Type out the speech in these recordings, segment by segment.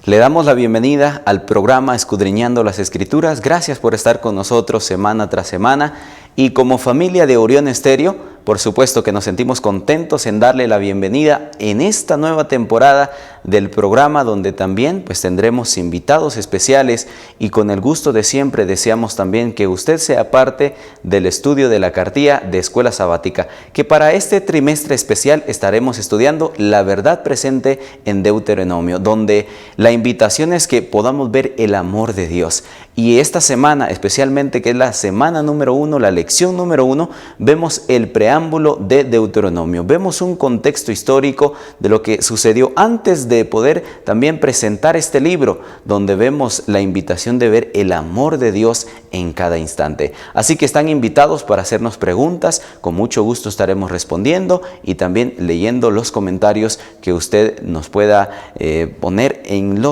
Le damos la bienvenida al programa Escudriñando las Escrituras. Gracias por estar con nosotros semana tras semana. Y como familia de Orión Estéreo, por supuesto que nos sentimos contentos en darle la bienvenida en esta nueva temporada del programa, donde también pues tendremos invitados especiales, y con el gusto de siempre deseamos también que usted sea parte del estudio de la cartilla de Escuela Sabática, que para este trimestre especial estaremos estudiando la verdad presente en Deuteronomio, donde la invitación es que podamos ver el amor de Dios. Y esta semana, especialmente, que es la semana número 1, la lección número 1, vemos el preámbulo de Deuteronomio. Vemos un contexto histórico de lo que sucedió antes de poder también presentar este libro, donde vemos la invitación de ver el amor de Dios en cada instante. Así que están invitados para hacernos preguntas. Con mucho gusto estaremos respondiendo y también leyendo los comentarios que usted nos pueda poner en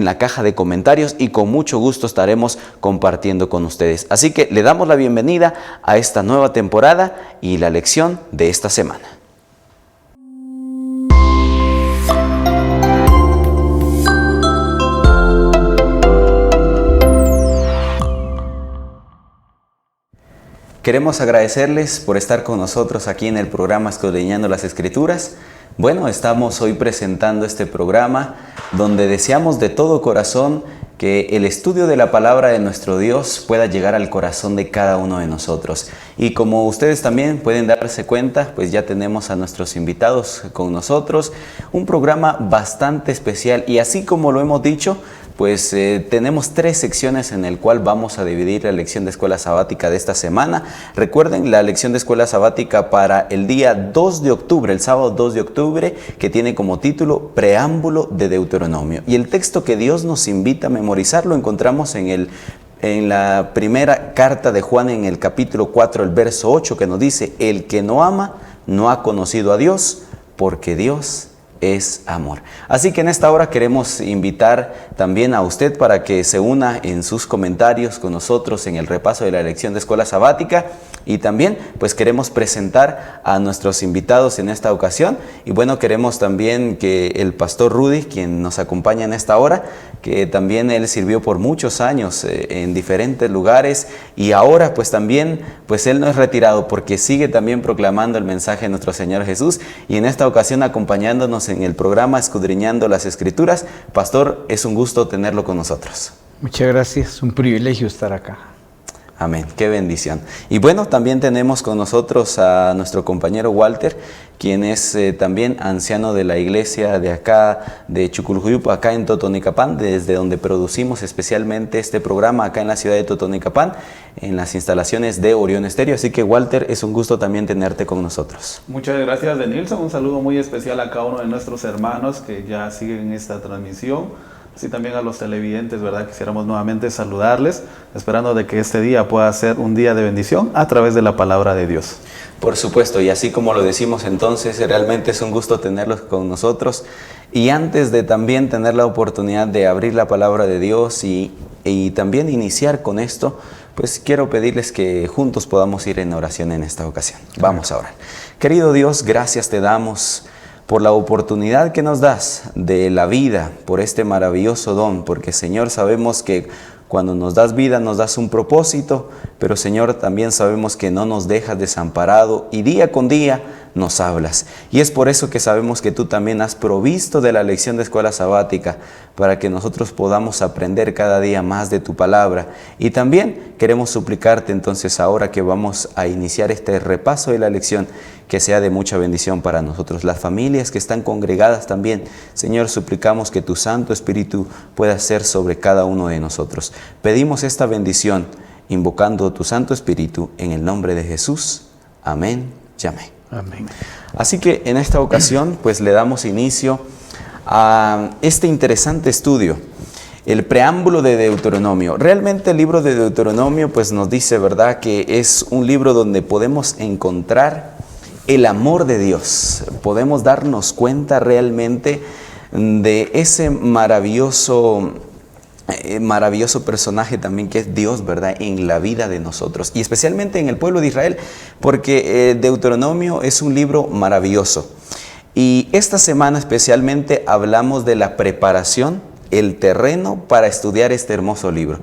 la caja de comentarios, y con mucho gusto estaremos compartiendo con ustedes. Así que le damos la bienvenida a esta nueva temporada y la lección de esta semana. Queremos agradecerles por estar con nosotros aquí en el programa Escudriñando las Escrituras. Bueno, estamos hoy presentando este programa donde deseamos de todo corazón que el estudio de la palabra de nuestro Dios pueda llegar al corazón de cada uno de nosotros. Y como ustedes también pueden darse cuenta, pues ya tenemos a nuestros invitados con nosotros. Un programa bastante especial, y así como lo hemos dicho, pues tenemos 3 secciones en el cual vamos a dividir la lección de Escuela Sabática de esta semana. Recuerden la lección de Escuela Sabática para el día 2 de octubre, el sábado 2 de octubre, que tiene como título Preámbulo de Deuteronomio. Y el texto que Dios nos invita a memorizar lo encontramos en la primera carta de Juan, en el capítulo 4, el verso 8, que nos dice: el que no ama no ha conocido a Dios, porque Dios es amor. Así que en esta hora queremos invitar también a usted para que se una en sus comentarios con nosotros en el repaso de la lección de Escuela Sabática, y también pues queremos presentar a nuestros invitados en esta ocasión. Y bueno, queremos también que el pastor Rudy, quien nos acompaña en esta hora, que también él sirvió por muchos años en diferentes lugares, y ahora pues también pues él no es retirado, porque sigue también proclamando el mensaje de nuestro Señor Jesús, y en esta ocasión acompañándonos en el programa Escudriñando las Escrituras. Pastor, es un gusto tenerlo con nosotros. Muchas gracias, un privilegio estar acá. Amén, qué bendición. Y bueno, también tenemos con nosotros a nuestro compañero Walter, quien es también anciano de la iglesia de acá, de Chuculcuyup, acá en Totonicapán, desde donde producimos especialmente este programa acá en la ciudad de Totonicapán, en las instalaciones de Orión Estéreo. Así que Walter, es un gusto también tenerte con nosotros. Muchas gracias, Denilson. Un saludo muy especial a cada uno de nuestros hermanos que ya siguen esta transmisión. Así también a los televidentes, ¿verdad? Quisiéramos nuevamente saludarles, esperando de que este día pueda ser un día de bendición a través de la palabra de Dios. Por supuesto, y así como lo decimos entonces, realmente es un gusto tenerlos con nosotros. Y antes de también tener la oportunidad de abrir la palabra de Dios y también iniciar con esto, pues quiero pedirles que juntos podamos ir en oración en esta ocasión. Vamos a orar. Querido Dios, gracias te damos por la oportunidad que nos das de la vida, por este maravilloso don, porque Señor, sabemos que cuando nos das vida nos das un propósito, pero Señor, también sabemos que no nos dejas desamparado, y día con día nos hablas. Y es por eso que sabemos que tú también has provisto de la lección de Escuela Sabática, para que nosotros podamos aprender cada día más de tu palabra. Y también queremos suplicarte entonces, ahora que vamos a iniciar este repaso de la lección, que sea de mucha bendición para nosotros. Las familias que están congregadas también, Señor, suplicamos que tu Santo Espíritu pueda ser sobre cada uno de nosotros. Pedimos esta bendición invocando tu Santo Espíritu en el nombre de Jesús. Amén y amén. Amén. Así que en esta ocasión pues le damos inicio a este interesante estudio, el preámbulo de Deuteronomio. Realmente el libro de Deuteronomio pues nos dice, ¿verdad?, que es un libro donde podemos encontrar el amor de Dios. Podemos darnos cuenta realmente de ese maravilloso personaje también que es Dios, ¿verdad?, en la vida de nosotros, y especialmente en el pueblo de Israel, porque Deuteronomio es un libro maravilloso. Y esta semana especialmente hablamos de la preparación el terreno para estudiar este hermoso libro.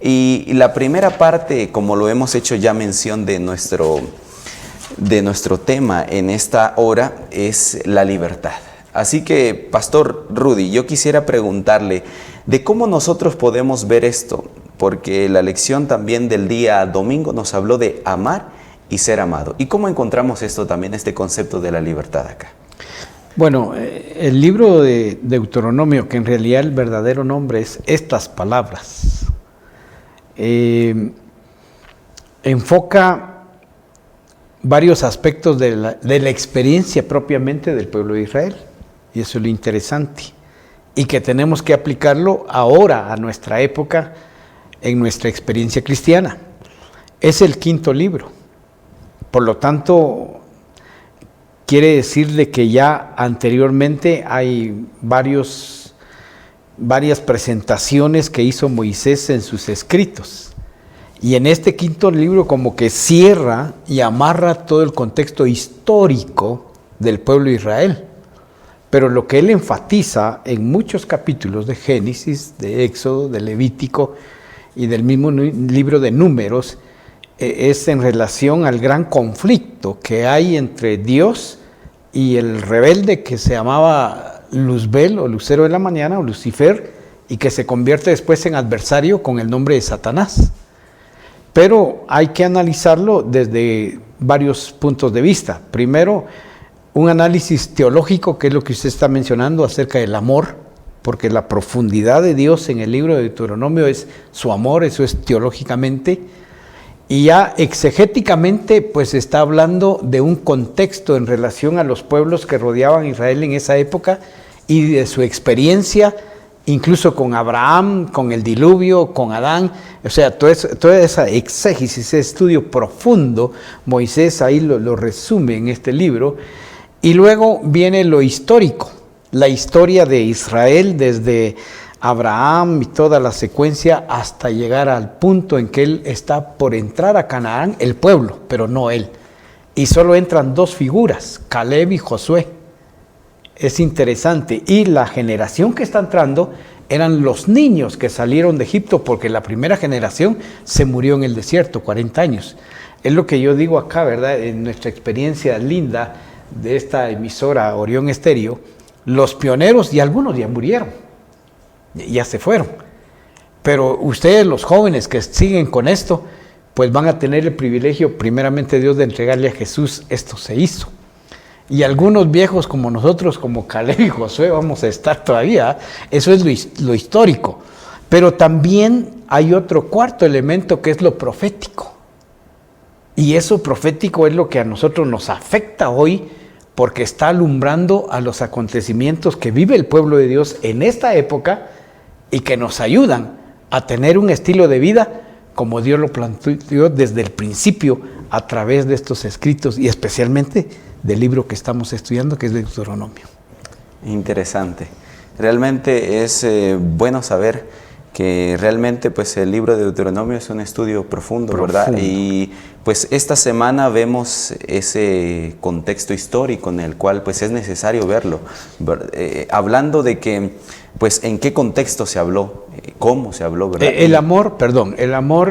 Y la primera parte, como lo hemos hecho ya mención de nuestro tema en esta hora, es la libertad. Así que, Pastor Rudy, yo quisiera preguntarle de cómo nosotros podemos ver esto, porque la lección también del día domingo nos habló de amar y ser amado. ¿Y cómo encontramos esto también, este concepto de la libertad acá? Bueno, el libro de Deuteronomio, que en realidad el verdadero nombre es Estas Palabras, enfoca varios aspectos de la experiencia propiamente del pueblo de Israel. Y eso es lo interesante. Y que tenemos que aplicarlo ahora, a nuestra época, en nuestra experiencia cristiana. Es el quinto libro. Por lo tanto, quiere decir de que ya anteriormente hay varias presentaciones que hizo Moisés en sus escritos. Y en este quinto libro como que cierra y amarra todo el contexto histórico del pueblo de Israel. Pero lo que él enfatiza en muchos capítulos de Génesis, de Éxodo, de Levítico y del mismo libro de Números, es en relación al gran conflicto que hay entre Dios y el rebelde que se llamaba Luzbel o Lucero de la Mañana o Lucifer, y que se convierte después en adversario con el nombre de Satanás. Pero hay que analizarlo desde varios puntos de vista. Primero, un análisis teológico, que es lo que usted está mencionando acerca del amor, porque la profundidad de Dios en el libro de Deuteronomio es su amor, eso es teológicamente. Y ya exegéticamente, pues está hablando de un contexto en relación a los pueblos que rodeaban a Israel en esa época y de su experiencia, incluso con Abraham, con el diluvio, con Adán. O sea, toda esa exégesis, ese estudio profundo, Moisés ahí lo resume en este libro. Y luego viene lo histórico, la historia de Israel desde Abraham y toda la secuencia hasta llegar al punto en que él está por entrar a Canaán, el pueblo, pero no él. Y solo entran dos figuras, Caleb y Josué. Es interesante. Y la generación que está entrando eran los niños que salieron de Egipto, porque la primera generación se murió en el desierto, 40 años. Es lo que yo digo acá, ¿verdad? En nuestra experiencia linda de esta emisora Orión Estéreo, los pioneros y algunos ya murieron, ya se fueron. Pero ustedes, los jóvenes que siguen con esto, pues van a tener el privilegio, primeramente Dios, de entregarle a Jesús. Esto se hizo. Y algunos viejos como nosotros, como Caleb y Josué, vamos a estar todavía. Eso es lo histórico. Pero también hay otro cuarto elemento, que es lo profético. Y eso profético es lo que a nosotros nos afecta hoy, porque está alumbrando a los acontecimientos que vive el pueblo de Dios en esta época y que nos ayudan a tener un estilo de vida como Dios lo planteó desde el principio a través de estos escritos y especialmente del libro que estamos estudiando, que es Deuteronomio. Interesante. Realmente es bueno saber que realmente pues el libro de Deuteronomio es un estudio profundo, ¿verdad? Y pues esta semana vemos ese contexto histórico en el cual pues es necesario verlo. Hablando de que pues en qué contexto se habló, cómo se habló, ¿verdad? El amor,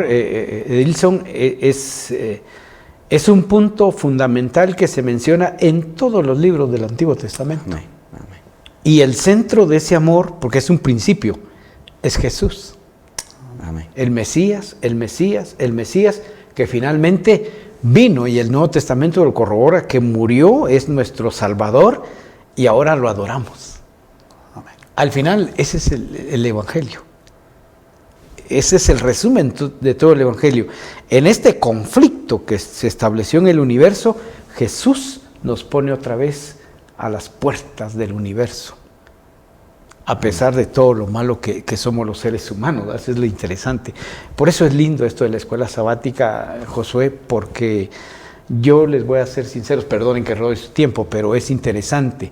Edilson, es un punto fundamental que se menciona en todos los libros del Antiguo Testamento. Amén. Amén. Y el centro de ese amor, porque es un principio, es Jesús. Amén. El Mesías, que finalmente vino, y el Nuevo Testamento lo corrobora, que murió, es nuestro Salvador, y ahora lo adoramos. Amén. Al final, ese es el Evangelio. Ese es el resumen de todo el Evangelio. En este conflicto que se estableció en el universo, Jesús nos pone otra vez a las puertas del universo. A pesar de todo lo malo que somos los seres humanos, ¿verdad? Eso es lo interesante. Por eso es lindo esto de la escuela sabática, Josué, porque yo les voy a ser sinceros, perdonen que robe su tiempo, pero es interesante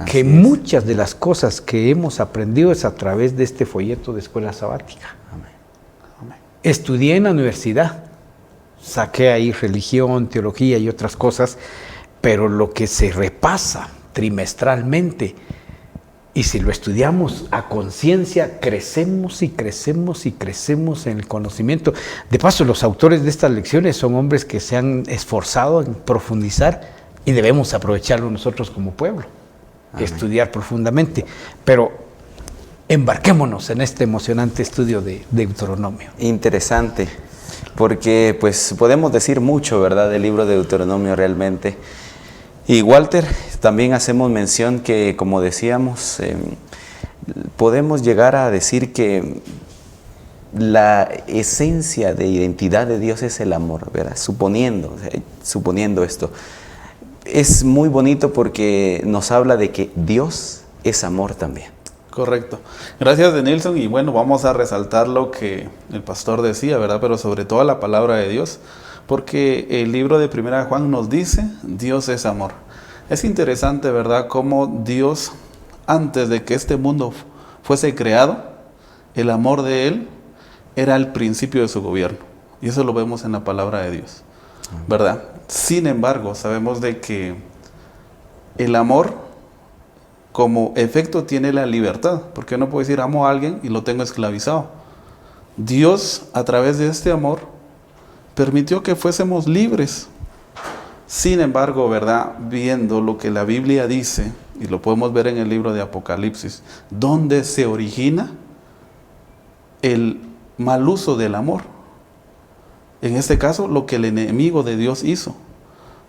que muchas de las cosas que hemos aprendido es a través de este folleto de escuela sabática. Amén. Amén. Estudié en la universidad, saqué ahí religión, teología y otras cosas, pero lo que se repasa trimestralmente Y si lo estudiamos a conciencia, crecemos y crecemos y crecemos en el conocimiento. De paso, los autores de estas lecciones son hombres que se han esforzado en profundizar y debemos aprovecharlo nosotros como pueblo, estudiar profundamente. Pero embarquémonos en este emocionante estudio de Deuteronomio. Interesante, porque pues podemos decir mucho, ¿verdad?, del libro de Deuteronomio realmente. Y Walter, también hacemos mención que, como decíamos, podemos llegar a decir que la esencia de identidad de Dios es el amor, ¿verdad? Suponiendo esto. Es muy bonito porque nos habla de que Dios es amor también. Correcto. Gracias, Denilson. Y bueno, vamos a resaltar lo que el pastor decía, ¿verdad? Pero sobre todo la palabra de Dios. Porque el libro de Primera de Juan nos dice, Dios es amor. Es interesante, ¿verdad?, cómo Dios, antes de que este mundo fuese creado, el amor de Él era el principio de su gobierno. Y eso lo vemos en la palabra de Dios, ¿verdad? Sin embargo, sabemos de que el amor como efecto tiene la libertad. Porque no puedo decir amo a alguien y lo tengo esclavizado. Dios, a través de este amor, permitió que fuésemos libres. Sin embargo, ¿verdad?, viendo lo que la Biblia dice, y lo podemos ver en el libro de Apocalipsis, donde se origina el mal uso del amor. En este caso, lo que el enemigo de Dios hizo.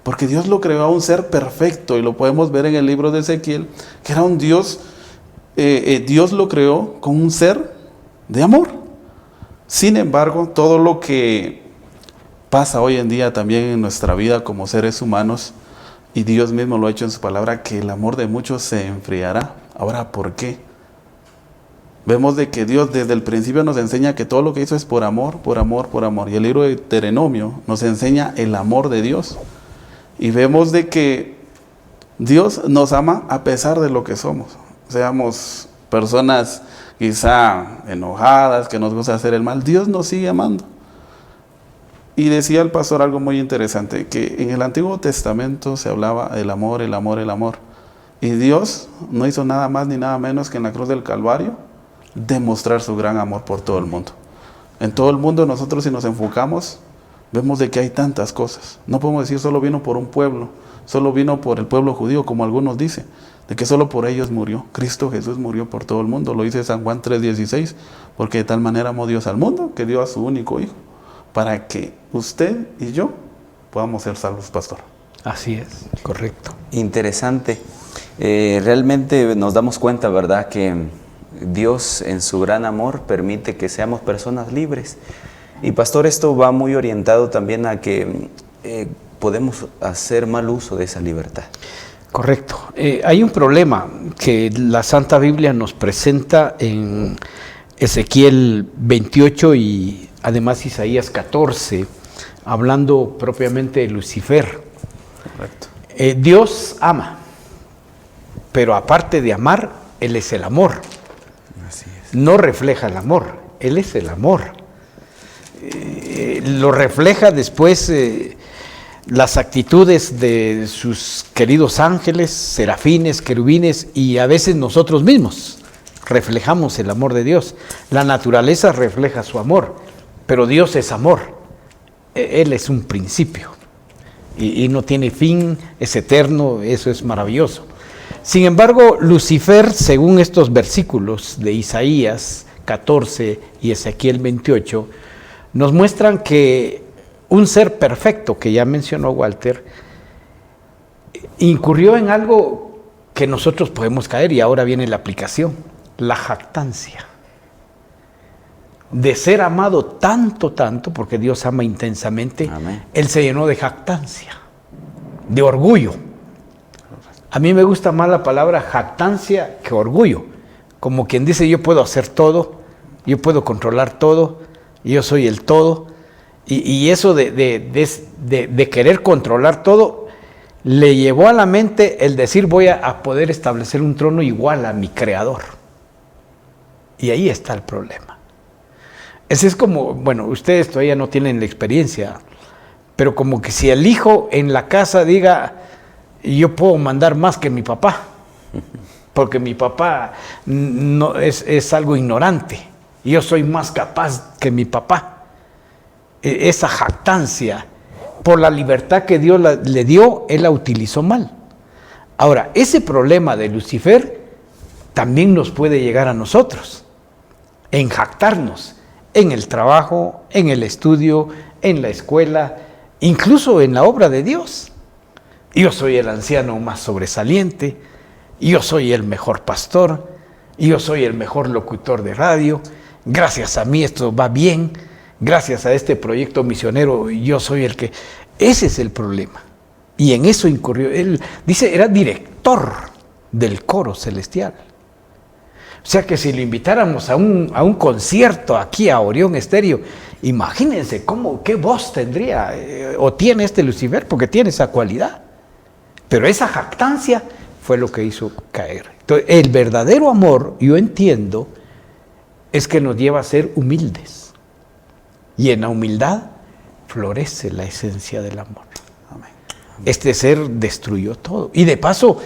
Porque Dios lo creó a un ser perfecto, y lo podemos ver en el libro de Ezequiel, que era un Dios, Dios lo creó con un ser de amor. Sin embargo, todo lo que pasa hoy en día también en nuestra vida como seres humanos, y Dios mismo lo ha hecho en su palabra, que el amor de muchos se enfriará. Ahora, ¿por qué? Vemos de que Dios desde el principio nos enseña que todo lo que hizo es por amor, por amor, por amor. Y el libro de Deuteronomio nos enseña el amor de Dios. Y vemos de que Dios nos ama a pesar de lo que somos. Seamos personas quizá enojadas, que nos gusta hacer el mal, Dios nos sigue amando. Y decía el pastor algo muy interesante, que en el Antiguo Testamento se hablaba del amor, el amor, el amor. Y Dios no hizo nada más ni nada menos que en la cruz del Calvario demostrar su gran amor por todo el mundo. En todo el mundo nosotros, si nos enfocamos, vemos de que hay tantas cosas. No podemos decir solo vino por un pueblo, solo vino por el pueblo judío, como algunos dicen, de que solo por ellos murió. Cristo Jesús murió por todo el mundo, lo dice San Juan 3:16, porque de tal manera amó Dios al mundo que dio a su único hijo, para que usted y yo podamos ser salvos, pastor. Así es, correcto. Interesante. Realmente nos damos cuenta, ¿verdad?, que Dios en su gran amor permite que seamos personas libres. Y pastor, esto va muy orientado también a que podemos hacer mal uso de esa libertad. Correcto. Hay un problema que la Santa Biblia nos presenta en Ezequiel 28 y además Isaías 14, hablando propiamente de Lucifer. Correcto. Dios ama, pero aparte de amar, Él es el amor. Así es. No refleja el amor, Él es el amor. Lo refleja después las actitudes de sus queridos ángeles, serafines, querubines, y a veces nosotros mismos reflejamos el amor de Dios. La naturaleza refleja su amor, pero Dios es amor. Él es un principio y no tiene fin, es eterno, eso es maravilloso. Sin embargo, Lucifer, según estos versículos de Isaías 14 y Ezequiel 28, nos muestran que un ser perfecto, que ya mencionó Walter, incurrió en algo que nosotros podemos caer, y ahora viene la aplicación: la jactancia. De ser amado tanto, porque Dios ama intensamente, Amén. Él se llenó de jactancia, de orgullo. A mí me gusta más la palabra jactancia que orgullo. Como quien dice, yo puedo hacer todo, yo puedo controlar todo, yo soy el todo. Y eso de querer controlar todo, le llevó a la mente el decir, voy a poder establecer un trono igual a mi creador. Y ahí está el problema. Ese es como, bueno, ustedes todavía no tienen la experiencia, pero como que si el hijo en la casa diga, yo puedo mandar más que mi papá. porque mi papá no, es algo ignorante. Yo soy más capaz que mi papá. Esa jactancia por la libertad que Dios le dio, él la utilizó mal. Ahora, ese problema de Lucifer también nos puede llegar a nosotros, en jactarnos, en el trabajo, en el estudio, en la escuela, incluso en la obra de Dios. Yo soy el anciano más sobresaliente, yo soy el mejor pastor, yo soy el mejor locutor de radio, gracias a mí esto va bien, gracias a este proyecto misionero yo soy el que... Ese es el problema. Y en eso incurrió. Él dice, era director del coro celestial. O sea que si lo invitáramos a un concierto aquí a Orión Estéreo, imagínense qué voz tendría o tiene este Lucifer, porque tiene esa cualidad. Pero esa jactancia fue lo que hizo caer. Entonces, el verdadero amor, yo entiendo, es que nos lleva a ser humildes. Y en la humildad florece la esencia del amor. Amén. Este ser destruyó todo. Y de paso,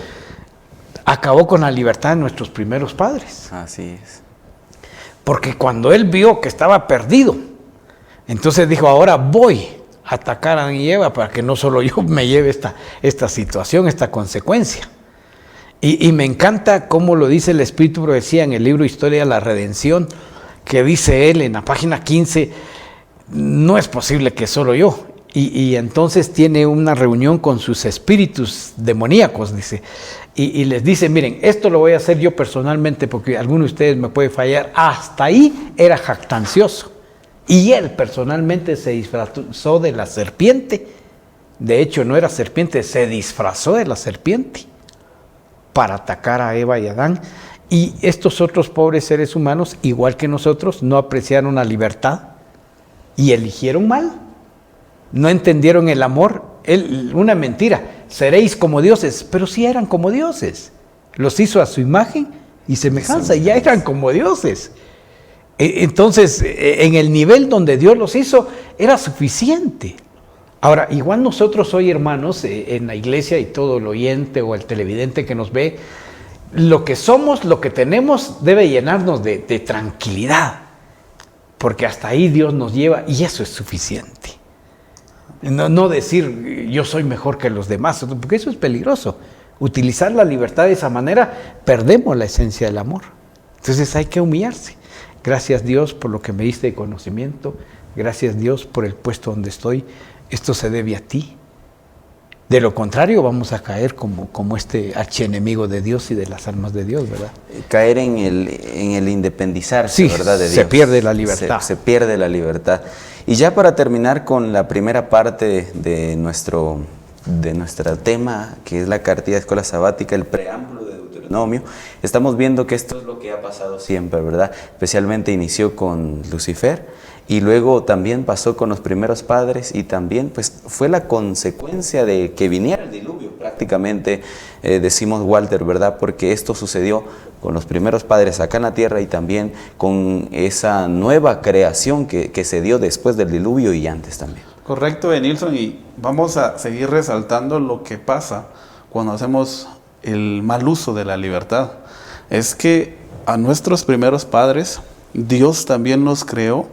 acabó con la libertad de nuestros primeros padres. Así es. Porque cuando él vio que estaba perdido, entonces dijo, ahora voy a atacar a Adán y Eva para que no solo yo me lleve esta situación, esta consecuencia. Y me encanta cómo lo dice el Espíritu Profecía en el libro Historia de la Redención, que dice él en la página 15, no es posible que solo yo. Y entonces tiene una reunión con sus espíritus demoníacos, dice, y les dice, miren, esto lo voy a hacer yo personalmente porque alguno de ustedes me puede fallar. Hasta ahí era jactancioso. Y él personalmente se disfrazó de la serpiente. De hecho, no era serpiente, se disfrazó de la serpiente para atacar a Eva y Adán. Y estos otros pobres seres humanos, igual que nosotros, no apreciaron la libertad y eligieron mal. No entendieron el amor. Una mentira. Seréis como dioses. Pero sí eran como dioses. Los hizo a su imagen y semejanza. Y ya eran como dioses. Entonces, en el nivel donde Dios los hizo, era suficiente. Ahora, igual nosotros hoy, hermanos, en la iglesia y todo el oyente o el televidente que nos ve, lo que somos, lo que tenemos, debe llenarnos de tranquilidad. Porque hasta ahí Dios nos lleva y eso es suficiente. No decir yo soy mejor que los demás, porque eso es peligroso. Utilizar la libertad de esa manera, perdemos la esencia del amor. Entonces hay que humillarse. Gracias Dios por lo que me diste de conocimiento. Gracias Dios por el puesto donde estoy. Esto se debe a ti. De lo contrario vamos a caer como este archienemigo de Dios y de las almas de Dios, ¿verdad? Caer en el independizarse, sí, ¿verdad? De Dios. Se pierde la libertad. Se pierde la libertad. Y ya para terminar con la primera parte de nuestro tema, que es la cartilla de escuela sabática, el preámbulo de Deuteronomio, estamos viendo que esto es lo que ha pasado siempre, ¿verdad? Especialmente inició con Lucifer y luego también pasó con los primeros padres y también pues fue la consecuencia de que viniera el diluvio prácticamente, decimos Walter, ¿verdad? Porque esto sucedió con los primeros padres acá en la tierra y también con esa nueva creación que se dio después del diluvio y antes también. Correcto, Nilson, y vamos a seguir resaltando lo que pasa cuando hacemos el mal uso de la libertad. Es que a nuestros primeros padres Dios también nos creó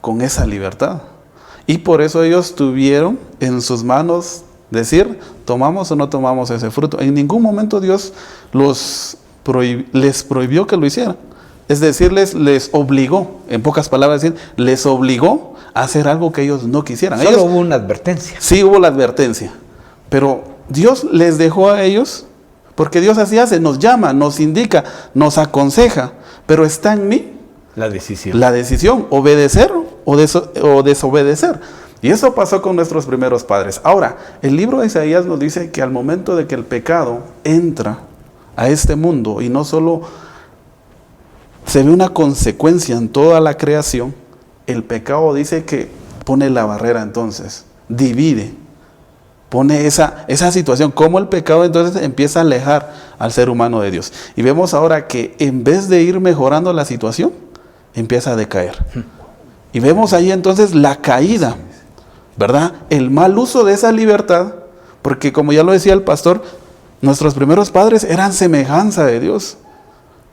con esa libertad. Y por eso ellos tuvieron en sus manos decir, ¿tomamos o no tomamos ese fruto? En ningún momento Dios les prohibió que lo hicieran. Es decir, les obligó, en pocas palabras, les obligó a hacer algo que ellos no quisieran. Solo hubo una advertencia. Sí, hubo la advertencia. Pero Dios les dejó a ellos, porque Dios así hace, nos llama, nos indica, nos aconseja, pero está en mí la decisión, obedecer o desobedecer. Y eso pasó con nuestros primeros padres. Ahora, el libro de Isaías nos dice que al momento de que el pecado entra a este mundo, y no solo se ve una consecuencia en toda la creación, el pecado dice que pone la barrera entonces, divide, pone esa situación, como el pecado entonces empieza a alejar al ser humano de Dios. Y vemos ahora que en vez de ir mejorando la situación, empieza a decaer. Y vemos ahí entonces la caída, ¿verdad? El mal uso de esa libertad, porque como ya lo decía el pastor, Nuestros primeros padres eran semejanza de Dios.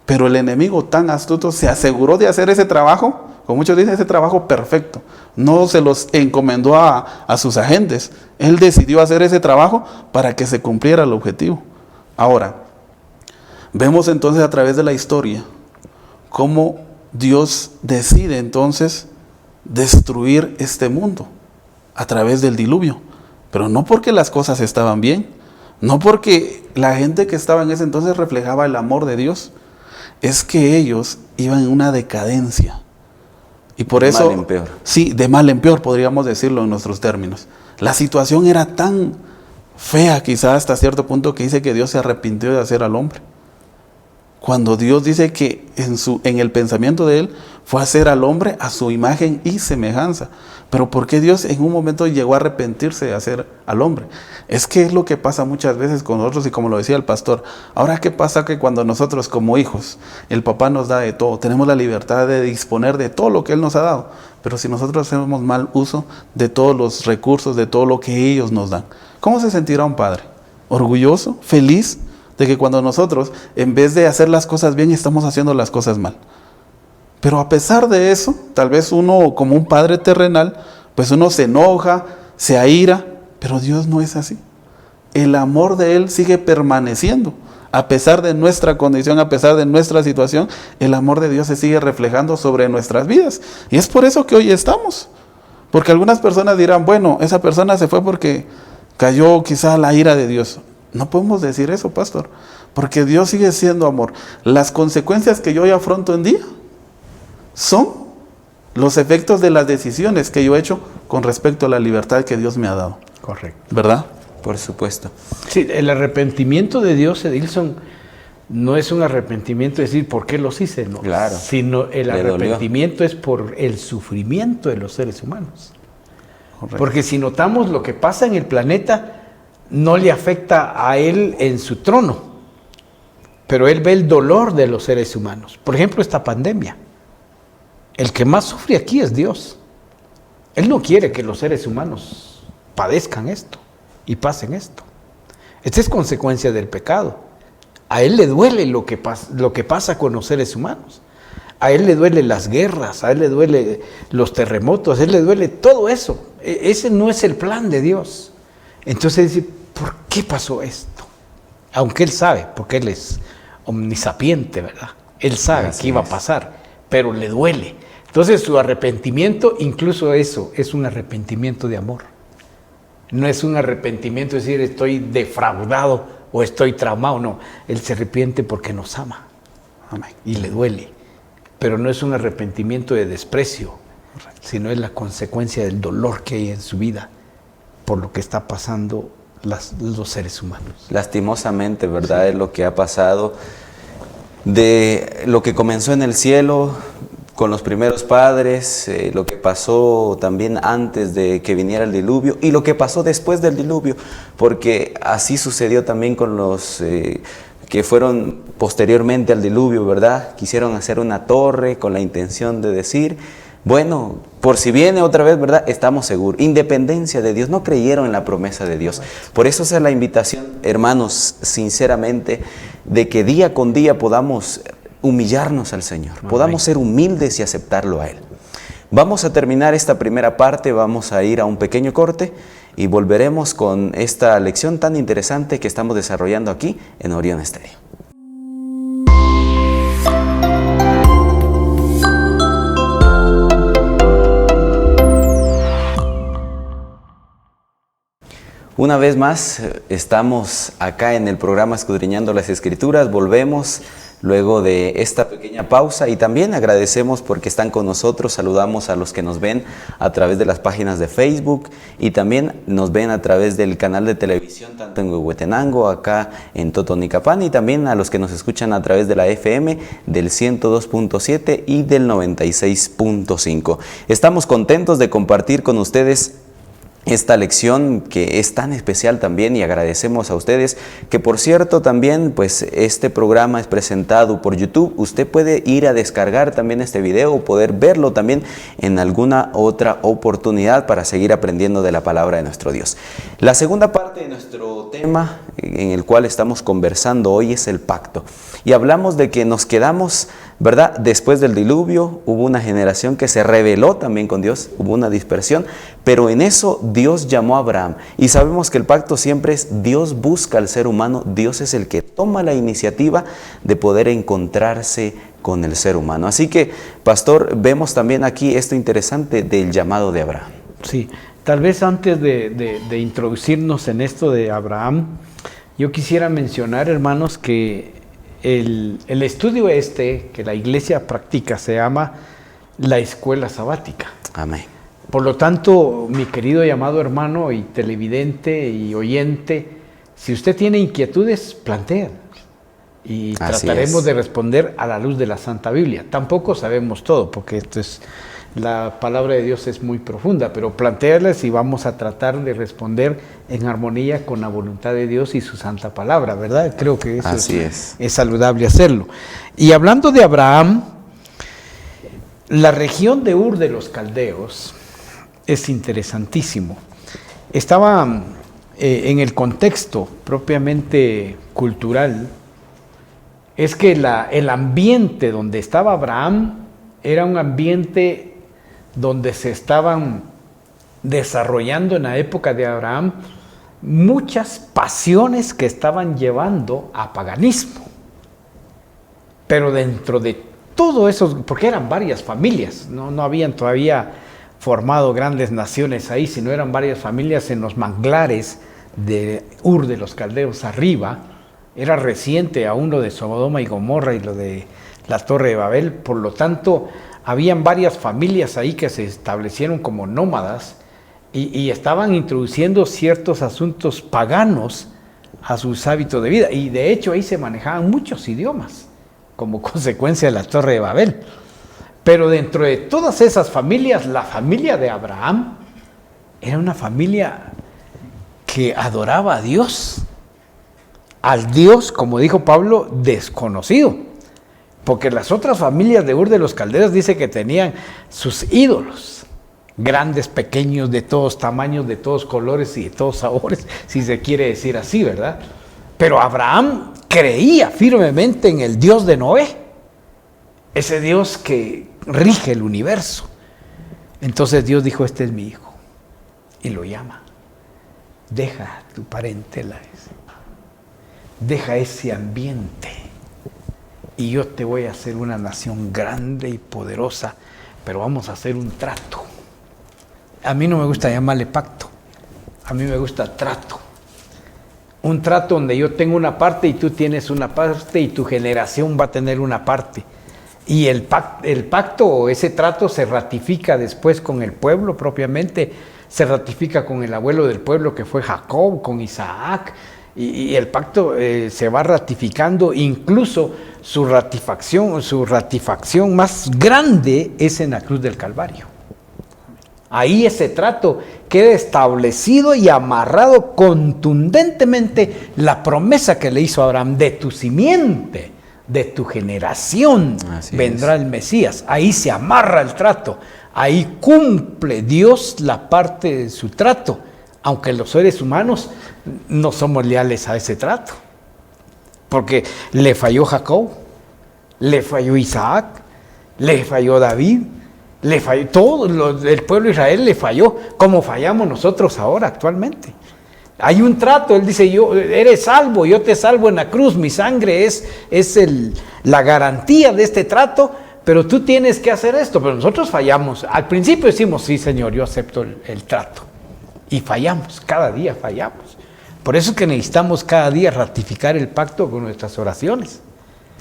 Pero el enemigo tan astuto se aseguró de hacer ese trabajo, como muchos dicen, ese trabajo perfecto. No se los encomendó a sus agentes. Él decidió hacer ese trabajo para que se cumpliera el objetivo. Ahora, vemos entonces a través de la historia cómo Dios decide entonces destruir este mundo a través del diluvio. Pero no porque las cosas estaban bien, no porque la gente que estaba en ese entonces reflejaba el amor de Dios, es que ellos iban en una decadencia. Y por eso, de mal en peor. Sí, de mal en peor podríamos decirlo en nuestros términos. La situación era tan fea quizás hasta cierto punto que dice que Dios se arrepintió de hacer al hombre. Cuando Dios dice que en el pensamiento de Él fue hacer al hombre a su imagen y semejanza. Pero ¿por qué Dios en un momento llegó a arrepentirse de hacer al hombre? Es que es lo que pasa muchas veces con nosotros, y como lo decía el pastor, ahora ¿qué pasa? Que cuando nosotros como hijos, el papá nos da de todo, tenemos la libertad de disponer de todo lo que Él nos ha dado, pero si nosotros hacemos mal uso de todos los recursos, de todo lo que ellos nos dan, ¿cómo se sentirá un padre? ¿Orgulloso? ¿Feliz? De que cuando nosotros, en vez de hacer las cosas bien, estamos haciendo las cosas mal. Pero a pesar de eso, tal vez uno como un padre terrenal, pues uno se enoja, se aira, pero Dios no es así. El amor de Él sigue permaneciendo. A pesar de nuestra condición, a pesar de nuestra situación, el amor de Dios se sigue reflejando sobre nuestras vidas. Y es por eso que hoy estamos. Porque algunas personas dirán, bueno, esa persona se fue porque cayó quizá la ira de Dios. No podemos decir eso, pastor, porque Dios sigue siendo amor. Las consecuencias que yo hoy afronto en día son los efectos de las decisiones que yo he hecho con respecto a la libertad que Dios me ha dado. Correcto. ¿Verdad? Por supuesto. Sí, el arrepentimiento de Dios, Edilson, no es un arrepentimiento de decir por qué los hice, no. Claro. Sino el Le arrepentimiento es por el sufrimiento de los seres humanos. Correcto. Porque si notamos lo que pasa en el planeta, no le afecta a Él en su trono, pero Él ve el dolor de los seres humanos. Por ejemplo, esta pandemia. El que más sufre aquí es Dios. Él no quiere que los seres humanos padezcan esto y pasen esto. Esta es consecuencia del pecado. A Él le duele lo que pasa con los seres humanos. A Él le duele las guerras, a Él le duele los terremotos, a Él le duele todo eso. Ese no es el plan de Dios. Entonces dice, ¿por qué pasó esto? Aunque Él sabe, porque Él es omnisapiente, ¿verdad? Él sabe qué iba a pasar, pero le duele. Entonces su arrepentimiento, incluso eso, es un arrepentimiento de amor. No es un arrepentimiento de decir estoy defraudado o estoy traumado, no. Él se arrepiente porque nos ama. Amén. Y le duele. Pero no es un arrepentimiento de desprecio, sino es la consecuencia del dolor que hay en su vida por lo que está pasando los seres humanos. Lastimosamente, ¿verdad? Sí. Es lo que ha pasado. De lo que comenzó en el cielo con los primeros padres, lo que pasó también antes de que viniera el diluvio y lo que pasó después del diluvio, porque así sucedió también con los que fueron posteriormente al diluvio, ¿verdad? Quisieron hacer una torre con la intención de decir, bueno, por si viene otra vez, ¿verdad? Estamos seguros. Independencia de Dios. No creyeron en la promesa de Dios. Por eso esa es la invitación, hermanos, sinceramente, de que día con día podamos humillarnos al Señor. Podamos ser humildes y aceptarlo a Él. Vamos a terminar esta primera parte, vamos a ir a un pequeño corte y volveremos con esta lección tan interesante que estamos desarrollando aquí en Orión Estéreo. Una vez más, estamos acá en el programa Escudriñando las Escrituras, volvemos luego de esta pequeña pausa y también agradecemos porque están con nosotros, saludamos a los que nos ven a través de las páginas de Facebook y también nos ven a través del canal de televisión tanto en Huehuetenango, acá en Totonicapán y también a los que nos escuchan a través de la FM del 102.7 y del 96.5. Estamos contentos de compartir con ustedes esta lección que es tan especial también, y agradecemos a ustedes que, por cierto, también pues este programa es presentado por YouTube. Usted puede ir a descargar también este video o poder verlo también en alguna otra oportunidad para seguir aprendiendo de la palabra de nuestro Dios. La segunda parte de nuestro tema en el cual estamos conversando hoy es el pacto, y hablamos de que nos quedamos, ¿verdad? Después del diluvio hubo una generación que se rebeló también con Dios, hubo una dispersión, pero en eso Dios llamó a Abraham, y sabemos que el pacto siempre es Dios busca al ser humano, Dios es el que toma la iniciativa de poder encontrarse con el ser humano. Así que, pastor, vemos también aquí esto interesante del llamado de Abraham. Sí, tal vez antes de introducirnos en esto de Abraham, yo quisiera mencionar, hermanos, que el estudio que la iglesia practica se llama la escuela sabática. Amén. Por lo tanto, mi querido y amado hermano y televidente y oyente, si usted tiene inquietudes, plantea. Y trataremos de responder a la luz de la Santa Biblia. Tampoco sabemos todo, porque la palabra de Dios es muy profunda, pero plantéalas y vamos a tratar de responder en armonía con la voluntad de Dios y su santa palabra, ¿verdad? Creo que eso es saludable hacerlo. Y hablando de Abraham, la región de Ur de los Caldeos es interesantísimo. Estaba en el contexto propiamente cultural, es que el ambiente donde estaba Abraham era un ambiente donde se estaban desarrollando en la época de Abraham muchas pasiones que estaban llevando a paganismo. Pero dentro de todo eso, porque eran varias familias, no habían todavía formado grandes naciones ahí, sino eran varias familias en los manglares de Ur de los Caldeos arriba. Era reciente aún lo de Sodoma y Gomorra y lo de la Torre de Babel, por lo tanto habían varias familias ahí que se establecieron como nómadas y estaban introduciendo ciertos asuntos paganos a sus hábitos de vida, y de hecho ahí se manejaban muchos idiomas como consecuencia de la Torre de Babel. Pero dentro de todas esas familias, la familia de Abraham era una familia que adoraba a Dios, al Dios, como dijo Pablo, desconocido. Porque las otras familias de Ur de los Caldeos dice que tenían sus ídolos, grandes, pequeños, de todos tamaños, de todos colores y de todos sabores, si se quiere decir así, ¿verdad? Pero Abraham creía firmemente en el Dios de Noé, ese Dios que rige el universo. Entonces Dios dijo: este es mi hijo, y lo llama. Deja tu parentela, deja ese ambiente, y yo te voy a hacer una nación grande y poderosa, pero vamos a hacer un trato. A mí no me gusta llamarle pacto, a mí me gusta trato. Un trato donde yo tengo una parte y tú tienes una parte y tu generación va a tener una parte. Y el pacto o ese trato se ratifica después con el pueblo propiamente, se ratifica con el abuelo del pueblo que fue Jacob, con Isaac. Y el pacto se va ratificando, incluso su ratificación más grande es en la cruz del Calvario. Ahí ese trato queda establecido y amarrado contundentemente la promesa que le hizo a Abraham: de tu simiente, de tu generación vendrá el Mesías. Ahí se amarra el trato, ahí cumple Dios la parte de su trato. Aunque los seres humanos no somos leales a ese trato, porque le falló Jacob, le falló Isaac, le falló David, le falló todo el pueblo de Israel, le falló, como fallamos nosotros ahora actualmente. Hay un trato, él dice: eres salvo, yo te salvo en la cruz, mi sangre es la garantía de este trato, pero tú tienes que hacer esto. Pero nosotros fallamos. Al principio decimos: sí, Señor, yo acepto el trato. Y fallamos, cada día fallamos. Por eso es que necesitamos cada día ratificar el pacto con nuestras oraciones.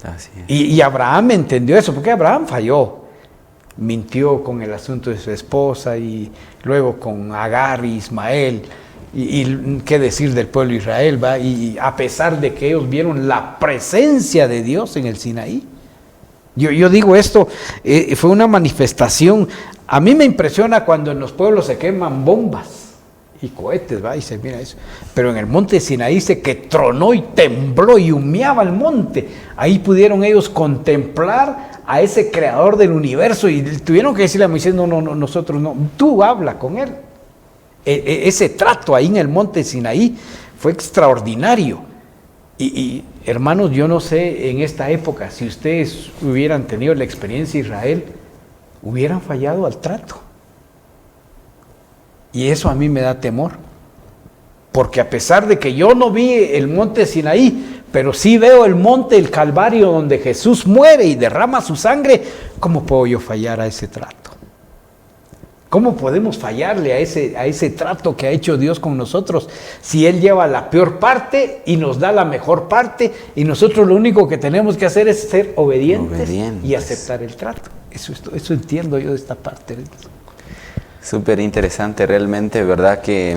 Así es. Y Abraham entendió eso, porque Abraham falló. Mintió con el asunto de su esposa y luego con Agar y Ismael. Y qué decir del pueblo de Israel, ¿va? Y a pesar de que ellos vieron la presencia de Dios en el Sinaí. Yo digo esto, fue una manifestación. A mí me impresiona cuando en los pueblos se queman bombas y cohetes, va, y se mira eso. Pero en el monte Sinaí dice que tronó y tembló y humeaba el monte. Ahí pudieron ellos contemplar a ese creador del universo y tuvieron que decirle a Moisés, no, nosotros no, tú habla con él. Ese trato ahí en el monte Sinaí fue extraordinario. Y hermanos, yo no sé en esta época, si ustedes hubieran tenido la experiencia de Israel, hubieran fallado al trato. Y eso a mí me da temor. Porque a pesar de que yo no vi el monte Sinaí, pero sí veo el monte, el Calvario, donde Jesús muere y derrama su sangre, ¿cómo puedo yo fallar a ese trato? ¿Cómo podemos fallarle a ese trato que ha hecho Dios con nosotros? Si Él lleva la peor parte y nos da la mejor parte, y nosotros lo único que tenemos que hacer es ser obedientes. Y aceptar el trato. Eso entiendo yo de esta parte. Súper interesante realmente, ¿verdad? Que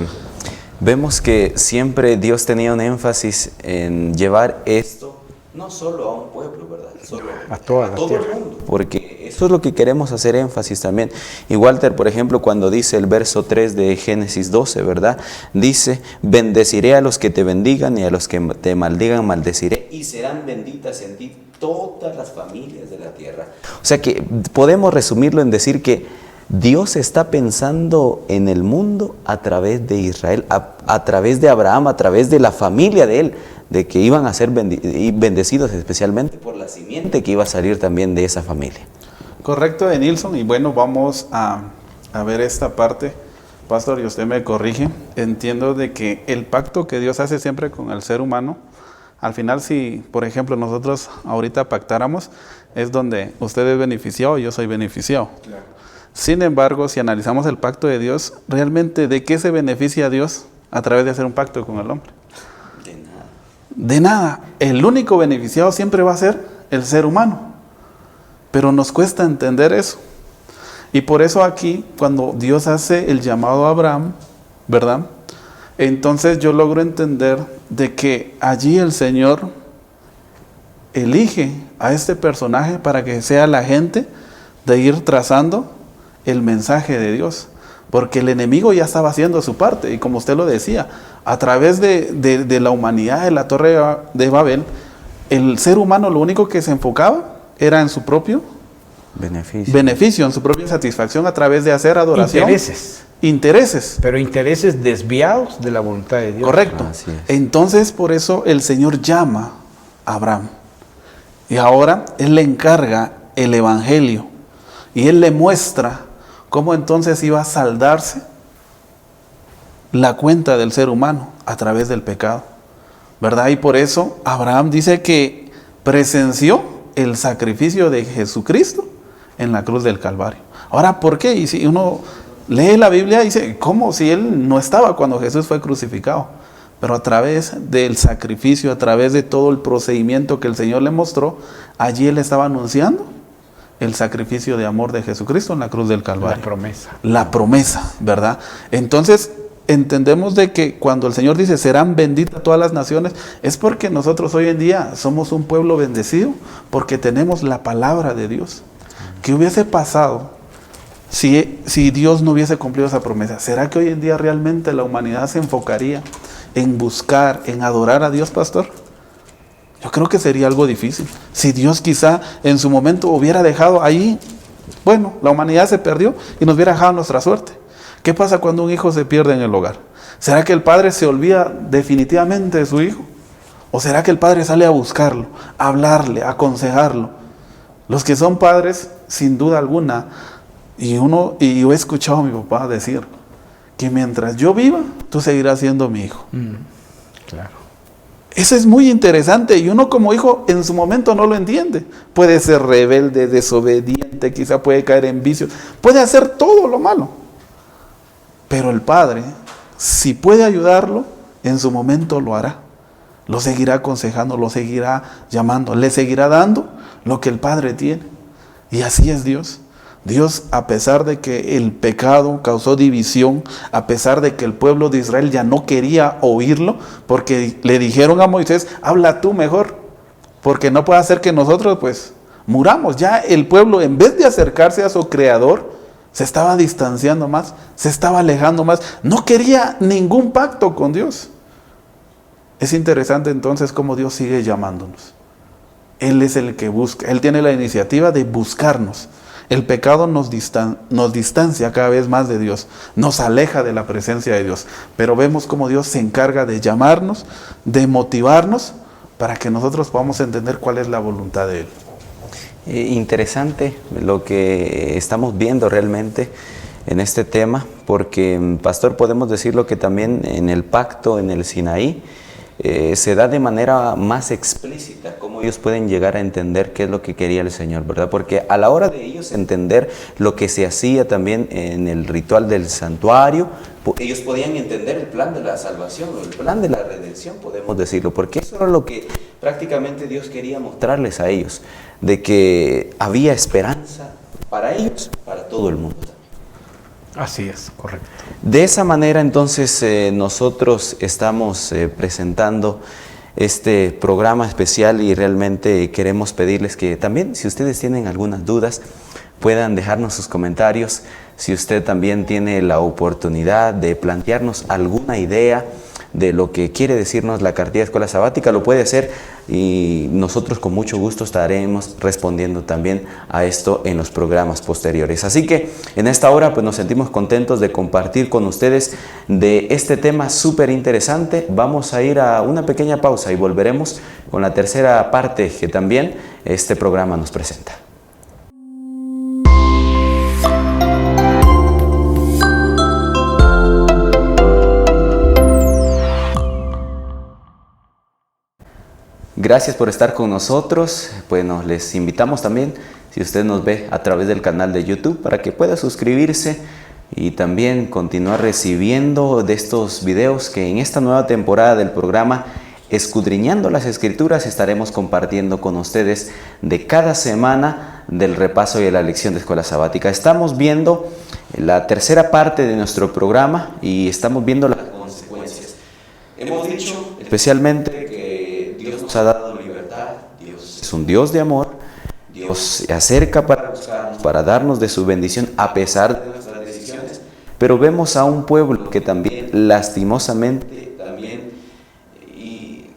vemos que siempre Dios tenía un énfasis en llevar esto no solo a un pueblo, ¿verdad? A todo el mundo. Porque eso es lo que queremos hacer énfasis también. Y Walter, por ejemplo, cuando dice el verso 3 de Génesis 12, ¿verdad? Dice, bendeciré a los que te bendigan y a los que te maldigan maldeciré. Y serán benditas en ti todas las familias de la tierra. O sea que podemos resumirlo en decir que Dios está pensando en el mundo a través de Israel, a través de Abraham, a través de la familia de él, de que iban a ser bendecidos especialmente por la simiente que iba a salir también de esa familia. Correcto, Nilson, y bueno, vamos a ver esta parte, pastor, y usted me corrige. Entiendo de que el pacto que Dios hace siempre con el ser humano, al final si, por ejemplo, nosotros ahorita pactáramos, es donde usted es beneficiado y yo soy beneficiado. Claro. Sin embargo, si analizamos el pacto de Dios, realmente ¿de qué se beneficia Dios a través de hacer un pacto con el hombre? De nada. De nada. El único beneficiado siempre va a ser el ser humano. Pero nos cuesta entender eso. Y por eso aquí, cuando Dios hace el llamado a Abraham, ¿verdad? Entonces yo logro entender de que allí el Señor elige a este personaje para que sea la gente de ir trazando el mensaje de Dios, porque el enemigo ya estaba haciendo su parte, y como usted lo decía, a través de la humanidad de la Torre de Babel, el ser humano lo único que se enfocaba era en su propio beneficio, en su propia satisfacción a través de hacer adoración. Intereses. Pero intereses desviados de la voluntad de Dios. Correcto. Entonces, por eso el Señor llama a Abraham, y ahora Él le encarga el evangelio, y Él le muestra cómo entonces iba a saldarse la cuenta del ser humano a través del pecado, ¿verdad? Y por eso Abraham dice que presenció el sacrificio de Jesucristo en la cruz del Calvario. Ahora, ¿por qué? Y si uno lee la Biblia, dice, ¿cómo? Si Él no estaba cuando Jesús fue crucificado. Pero a través del sacrificio, a través de todo el procedimiento que el Señor le mostró, allí Él estaba anunciando el sacrificio de amor de Jesucristo en la cruz del Calvario. La promesa. La promesa, ¿verdad? Entonces, entendemos de que cuando el Señor dice, serán benditas todas las naciones, es porque nosotros hoy en día somos un pueblo bendecido, porque tenemos la palabra de Dios. ¿Qué hubiese pasado si Dios no hubiese cumplido esa promesa? ¿Será que hoy en día realmente la humanidad se enfocaría en buscar, en adorar a Dios, pastor? Yo creo que sería algo difícil. Si Dios quizá en su momento hubiera dejado ahí, bueno, la humanidad se perdió y nos hubiera dejado nuestra suerte. ¿Qué pasa cuando un hijo se pierde en el hogar? ¿Será que el padre se olvida definitivamente de su hijo? ¿O será que el padre sale a buscarlo, a hablarle, a aconsejarlo? Los que son padres, sin duda alguna, y yo he escuchado a mi papá decir que mientras yo viva, tú seguirás siendo mi hijo. Claro. Eso es muy interesante, y uno como hijo en su momento no lo entiende. Puede ser rebelde, desobediente, quizá puede caer en vicios, puede hacer todo lo malo. Pero el padre, si puede ayudarlo, en su momento lo hará. Lo seguirá aconsejando, lo seguirá llamando, le seguirá dando lo que el padre tiene. Y así es Dios. Dios, a pesar de que el pecado causó división, a pesar de que el pueblo de Israel ya no quería oírlo, porque le dijeron a Moisés, habla tú mejor, porque no puede hacer que nosotros pues muramos. Ya el pueblo, en vez de acercarse a su creador, se estaba distanciando más, se estaba alejando más, no quería ningún pacto con Dios. Es interesante entonces cómo Dios sigue llamándonos. Él es el que busca, Él tiene la iniciativa de buscarnos. El pecado nos distancia cada vez más de Dios, nos aleja de la presencia de Dios, pero vemos cómo Dios se encarga de llamarnos, de motivarnos, para que nosotros podamos entender cuál es la voluntad de Él. Interesante lo que estamos viendo realmente en este tema, porque, pastor, podemos decirlo que también en el pacto, en el Sinaí, se da de manera más explícita cómo ellos pueden llegar a entender qué es lo que quería el Señor, ¿verdad? Porque a la hora de ellos entender lo que se hacía también en el ritual del santuario, ellos podían entender el plan de la salvación, o el plan de la redención, podemos decirlo, porque eso era lo que prácticamente Dios quería mostrarles a ellos, de que había esperanza para ellos, para todo el mundo también. Así es, correcto. De esa manera entonces nosotros estamos presentando este programa especial y realmente queremos pedirles que también, si ustedes tienen algunas dudas, puedan dejarnos sus comentarios. Si usted también tiene la oportunidad de plantearnos alguna idea de lo que quiere decirnos la cartilla de Escuela Sabática, lo puede hacer y nosotros con mucho gusto estaremos respondiendo también a esto en los programas posteriores. Así que en esta hora pues nos sentimos contentos de compartir con ustedes de este tema súper interesante. Vamos a ir a una pequeña pausa y volveremos con la tercera parte que también este programa nos presenta. Gracias por estar con nosotros. Bueno, les invitamos también, si usted nos ve a través del canal de YouTube, para que pueda suscribirse y también continuar recibiendo de estos videos que en esta nueva temporada del programa Escudriñando las Escrituras estaremos compartiendo con ustedes de cada semana del repaso y de la lección de Escuela Sabática. Estamos viendo la tercera parte de nuestro programa y estamos viendo las consecuencias. Hemos dicho especialmente que Dios nos ha dado libertad, Dios es un Dios de amor, Dios se acerca para buscarnos, para darnos de su bendición a pesar de nuestras decisiones, pero vemos a un pueblo que también lastimosamente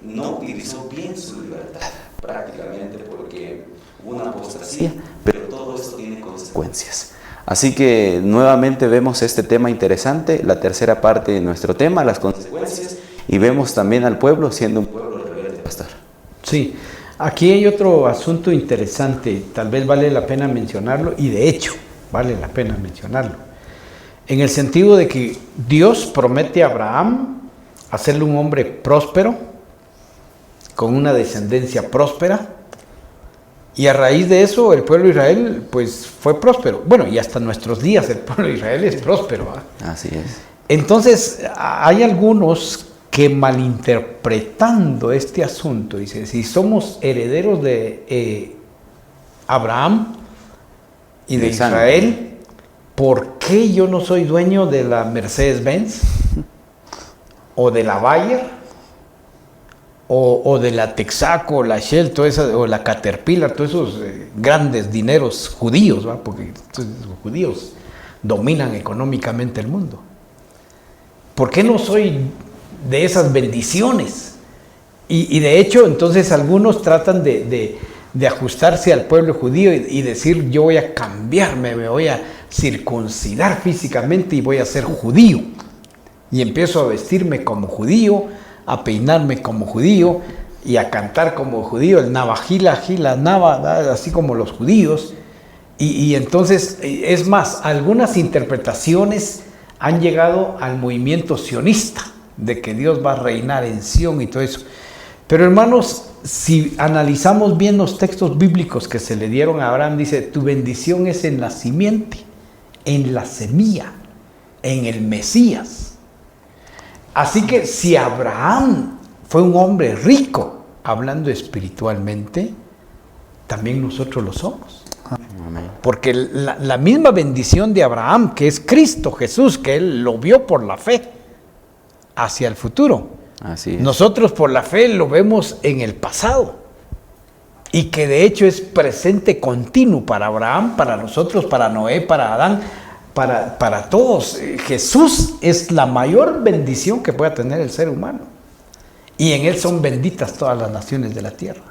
no utilizó bien su libertad, prácticamente porque hubo una apostasía, pero todo esto tiene consecuencias. Así que nuevamente vemos este tema interesante, la tercera parte de nuestro tema, las consecuencias, y vemos también al pueblo siendo un pueblo rebelde, pastor. Sí, aquí hay otro asunto interesante, tal vez vale la pena mencionarlo, y de hecho vale la pena mencionarlo, en el sentido de que Dios promete a Abraham hacerle un hombre próspero, con una descendencia próspera, y a raíz de eso el pueblo de Israel pues fue próspero. Bueno, y hasta nuestros días el pueblo de Israel es próspero, ¿eh? Así es. Entonces hay algunos que malinterpretando este asunto, dicen, si somos herederos de Abraham y de Israel, ¿por qué yo no soy dueño de la Mercedes-Benz o de la Bayer? O de la Texaco, la Shell, toda esa, o la Caterpillar, todos esos grandes dineros judíos, ¿va? Porque los judíos dominan económicamente el mundo. ¿Por qué no soy de esas bendiciones? Y de hecho, entonces algunos tratan de ajustarse al pueblo judío y decir, yo voy a cambiarme, me voy a circuncidar físicamente y voy a ser judío. Y empiezo a vestirme como judío, a peinarme como judío y a cantar como judío, el navajila, gila, nava, así como los judíos. Y entonces, es más, algunas interpretaciones han llegado al movimiento sionista, de que Dios va a reinar en Sión y todo eso. Pero hermanos, si analizamos bien los textos bíblicos que se le dieron a Abraham, dice, tu bendición es en la simiente, en la semilla, en el Mesías. Así que si Abraham fue un hombre rico, hablando espiritualmente, también nosotros lo somos. Amén. Porque la misma bendición de Abraham, que es Cristo Jesús, que él lo vio por la fe hacia el futuro. Así es. Nosotros por la fe lo vemos en el pasado. Y que de hecho es presente continuo para Abraham, para nosotros, para Noé, para Adán, para todos. Jesús es la mayor bendición que pueda tener el ser humano. Y en Él son benditas todas las naciones de la tierra.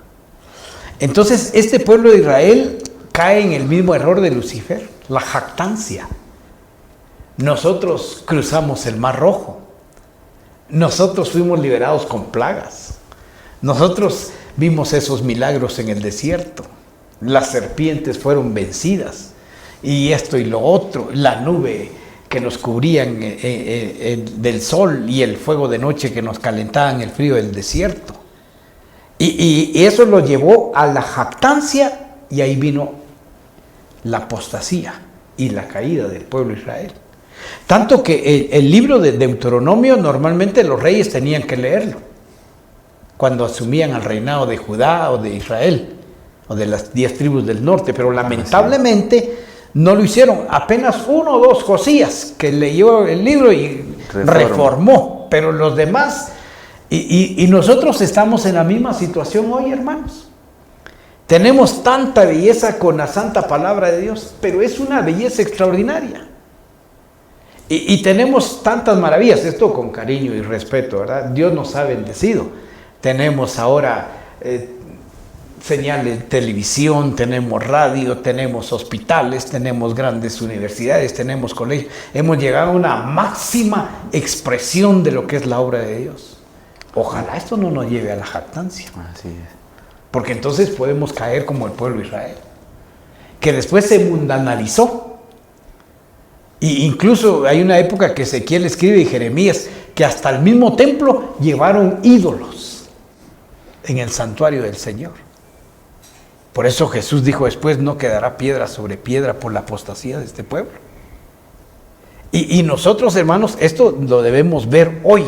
Entonces, este pueblo de Israel cae en el mismo error de Lucifer, la jactancia. Nosotros cruzamos el Mar Rojo. Nosotros fuimos liberados con plagas. Nosotros vimos esos milagros en el desierto. Las serpientes fueron vencidas. Y esto y lo otro, la nube que nos cubrían del sol y el fuego de noche que nos calentaban el frío del desierto. Y eso lo llevó a la jactancia, y ahí vino la apostasía y la caída del pueblo de Israel. Tanto que el libro de Deuteronomio normalmente los reyes tenían que leerlo cuando asumían el reinado de Judá o de Israel o de las 10 tribus del norte, pero lamentablemente no lo hicieron. Apenas 1 o 2 Josías que leyó el libro y reformó, pero los demás, y nosotros estamos en la misma situación hoy, hermanos. Tenemos tanta belleza con la santa palabra de Dios, pero es una belleza extraordinaria. Y tenemos tantas maravillas, esto con cariño y respeto, ¿verdad? Dios nos ha bendecido. Tenemos ahora señales de televisión, tenemos radio, tenemos hospitales, tenemos grandes universidades, tenemos colegios. Hemos llegado a una máxima expresión de lo que es la obra de Dios. Ojalá esto no nos lleve a la jactancia. Así es. Porque entonces podemos caer como el pueblo de Israel, que después se mundanalizó. Y incluso hay una época que Ezequiel escribe y Jeremías que hasta el mismo templo llevaron ídolos en el santuario del Señor. Por eso Jesús dijo después: no quedará piedra sobre piedra por la apostasía de este pueblo. Y nosotros, hermanos, esto lo debemos ver hoy,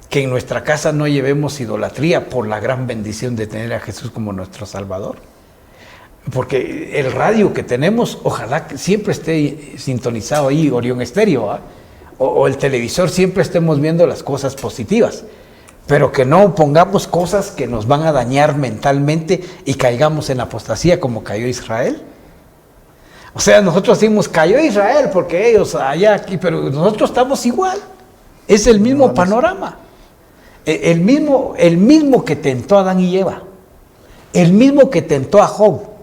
que en nuestra casa no llevemos idolatría por la gran bendición de tener a Jesús como nuestro Salvador. Porque el radio que tenemos, ojalá que siempre esté sintonizado ahí, Orión Estéreo, ¿eh? o el televisor, siempre estemos viendo las cosas positivas, pero que no pongamos cosas que nos van a dañar mentalmente y caigamos en la apostasía como cayó Israel. O sea, nosotros decimos, cayó Israel porque ellos allá aquí, pero nosotros estamos igual. Es el mismo panorama. El mismo que tentó a Adán y Eva, el mismo que tentó a Job,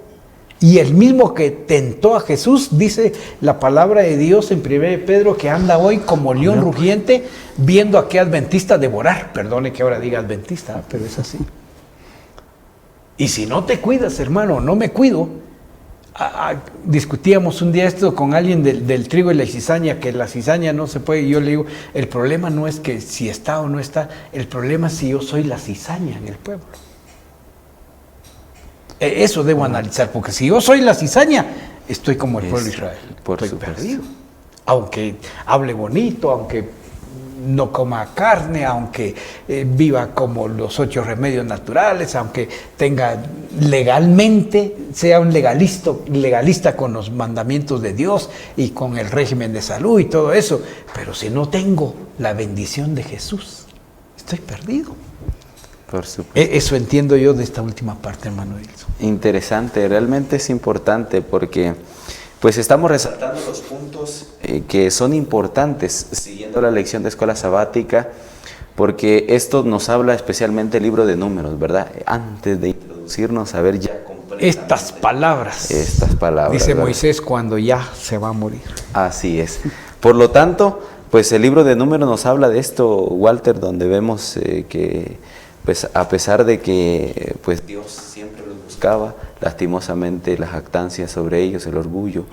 y el mismo que tentó a Jesús, dice la palabra de Dios en 1 Pedro, que anda hoy como león rugiente, viendo a qué adventista devorar. Perdone que ahora diga adventista, pero es así. Y si no te cuidas, hermano, no me cuido. Discutíamos un día esto con alguien del trigo y la cizaña, que la cizaña no se puede. Y yo le digo, el problema no es que si está o no está, el problema es si yo soy la cizaña en el pueblo. Eso debo analizar, porque si yo soy la cizaña, estoy como el pueblo de Israel. Estoy perdido. Aunque hable bonito, aunque no coma carne, aunque viva como los 8 remedios naturales, aunque tenga legalmente, sea un legalista con los mandamientos de Dios y con el régimen de salud y todo eso, pero si no tengo la bendición de Jesús, estoy perdido. Por supuesto. Eso entiendo yo de esta última parte, hermano Wilson. Interesante, realmente es importante porque pues estamos resaltando los puntos que son importantes siguiendo la lección de escuela sabática, porque esto nos habla especialmente el libro de Números, ¿verdad? Antes de introducirnos a ver ya completamente estas palabras, dice ¿verdad? Moisés cuando ya se va a morir. Así es. Por lo tanto, pues el libro de Números nos habla de esto, Walter, donde vemos que pues a pesar de que pues Dios siempre los buscaba, lastimosamente la jactancia sobre ellos, el orgullo,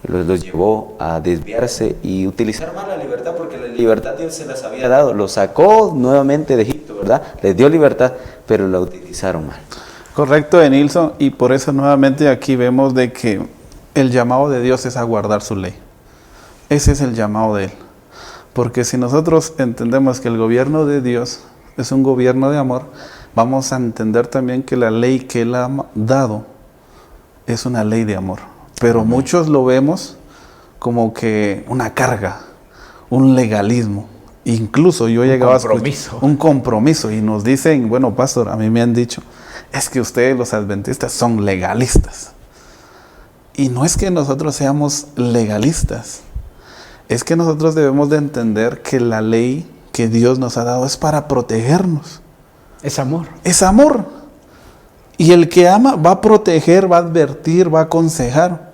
los llevó a desviarse y utilizar mal la libertad, porque la libertad Dios se las había dado, los sacó nuevamente de Egipto, ¿verdad? Les dio libertad, pero la utilizaron mal. Correcto, Enilson, y por eso nuevamente aquí vemos de que el llamado de Dios es a guardar su ley. Ese es el llamado de Él. Porque si nosotros entendemos que el gobierno de Dios es un gobierno de amor, vamos a entender también que la ley que Él ha dado es una ley de amor. Pero muchos lo vemos como que una carga, un legalismo. Incluso yo he llegado a escuchar un compromiso y nos dicen, bueno, pastor, a mí me han dicho, es que ustedes los adventistas son legalistas. Y no es que nosotros seamos legalistas, es que nosotros debemos de entender que la ley que Dios nos ha dado es para protegernos. Es amor. Es amor. Y el que ama va a proteger, va a advertir, va a aconsejar.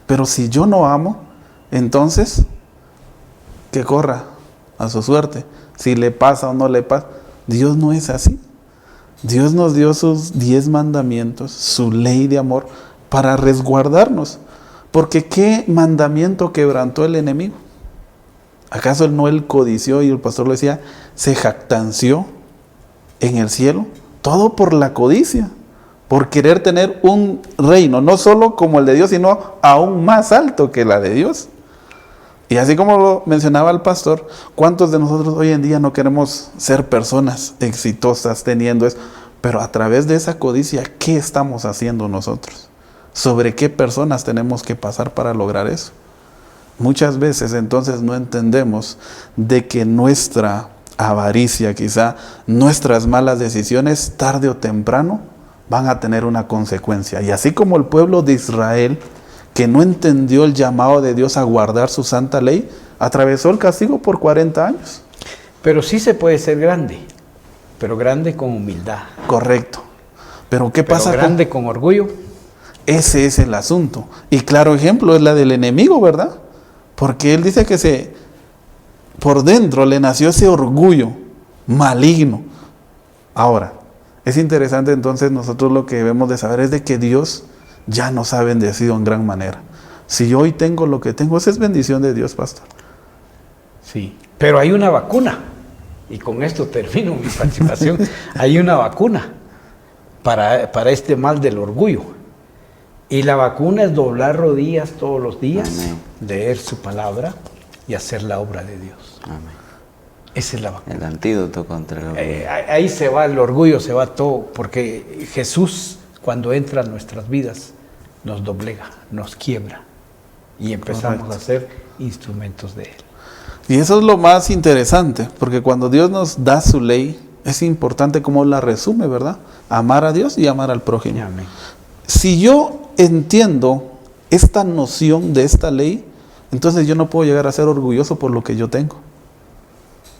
Pero si yo no amo, entonces que corra a su suerte. Si le pasa o no le pasa. Dios no es así. Dios nos dio sus 10 mandamientos, su ley de amor, para resguardarnos. Porque ¿qué mandamiento quebrantó el enemigo? ¿Acaso él codició, y el pastor lo decía, se jactanció en el cielo? Todo por la codicia, por querer tener un reino, no solo como el de Dios, sino aún más alto que la de Dios. Y así como lo mencionaba el pastor, ¿cuántos de nosotros hoy en día no queremos ser personas exitosas teniendo eso? Pero a través de esa codicia, ¿qué estamos haciendo nosotros? ¿Sobre qué personas tenemos que pasar para lograr eso? Muchas veces entonces no entendemos de que nuestra avaricia, quizá nuestras malas decisiones, tarde o temprano, van a tener una consecuencia. Y así como el pueblo de Israel, que no entendió el llamado de Dios a guardar su santa ley, atravesó el castigo por 40 años. Pero sí se puede ser grande, pero grande con humildad. Correcto. Pero ¿qué pasa? Grande con orgullo. Ese es el asunto. Y claro ejemplo es la del enemigo, ¿verdad? Porque él dice que por dentro le nació ese orgullo maligno. Ahora, es interesante entonces nosotros lo que debemos de saber es de que Dios ya nos ha bendecido en gran manera. Si hoy tengo lo que tengo, esa es bendición de Dios, pastor. Sí, pero hay una vacuna, y con esto termino mi participación. Hay una vacuna para este mal del orgullo. Y la vacuna es doblar rodillas todos los días, amén, leer su palabra y hacer la obra de Dios. Amén. Esa es la vacuna. El antídoto contra el orgullo. Ahí se va el orgullo, se va todo, porque Jesús, cuando entra en nuestras vidas, nos doblega, nos quiebra y empezamos a ser instrumentos de Él. Y eso es lo más interesante, porque cuando Dios nos da su ley, es importante cómo la resume, ¿verdad? Amar a Dios y amar al prójimo. Amén. Si yo entiendo esta noción de esta ley, entonces yo no puedo llegar a ser orgulloso por lo que yo tengo.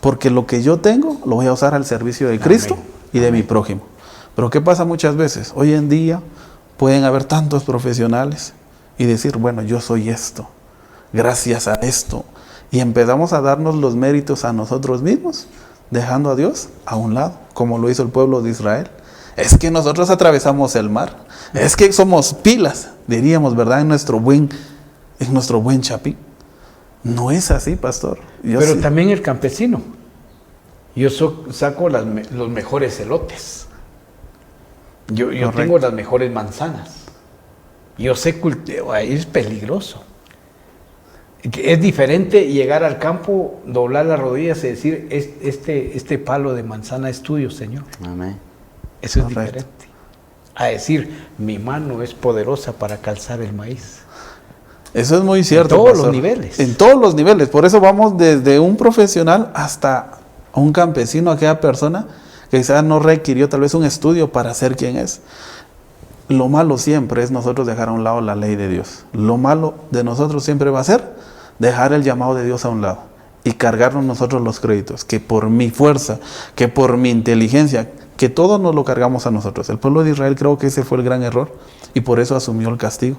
Porque lo que yo tengo lo voy a usar al servicio de Cristo y de mi prójimo. Pero ¿qué pasa muchas veces? Hoy en día pueden haber tantos profesionales y decir, bueno, yo soy esto, gracias a esto. Y empezamos a darnos los méritos a nosotros mismos, dejando a Dios a un lado, como lo hizo el pueblo de Israel. Es que nosotros atravesamos el mar, es que somos pilas, diríamos, ¿verdad? En nuestro buen chapín. No es así, pastor. Pero también el campesino. Yo saco los mejores elotes. Yo tengo las mejores manzanas. Yo sé cultivar, es peligroso. Es diferente llegar al campo, doblar las rodillas y decir, este palo de manzana es tuyo, Señor. Amén. Eso es diferente. A decir, mi mano es poderosa para calzar el maíz. Eso es muy cierto. En todos los niveles. En todos los niveles. Por eso vamos desde un profesional hasta un campesino, aquella persona que quizás no requirió tal vez un estudio para ser quien es. Lo malo siempre es nosotros dejar a un lado la ley de Dios. Lo malo de nosotros siempre va a ser dejar el llamado de Dios a un lado y cargarnos nosotros los créditos, que por mi fuerza, que por mi inteligencia, que todo nos lo cargamos a nosotros. El pueblo de Israel, creo que ese fue el gran error y por eso asumió el castigo,